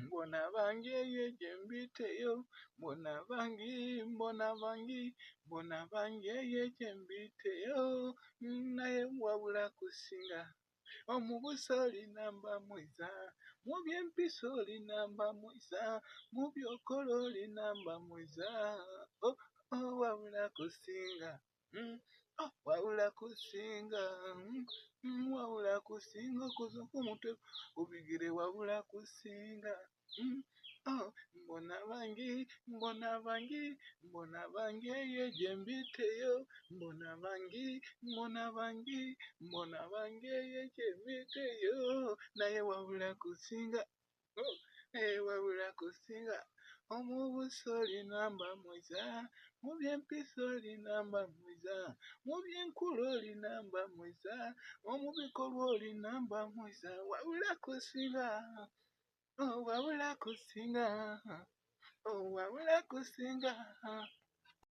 mbona bangi yeje mbiteyo, mbona bangi yeje mbiteyo, naye wabula kusinga. Omubuso olinamba mwiza, mu by'empisa olinamba mwiza, mu by'okola olinamba mwiza, wabula kusinga. Wabula kusinga, wabula kusinga, okuza ku mutwe ku bigere wabula kusinga. Mbona bangi yeje mbiteyo, mbona bangi yeje mbiteyo, naye wabula kusinga. Wabula kusinga. Omubuso olinamba mwiza, mu by'empisa olinamba mwiza, mu by'enkula olinamba mwiza, mu bikolwa olinamba mwiza, wabula kusinga. Wabula kusinga. Wabula kusinga.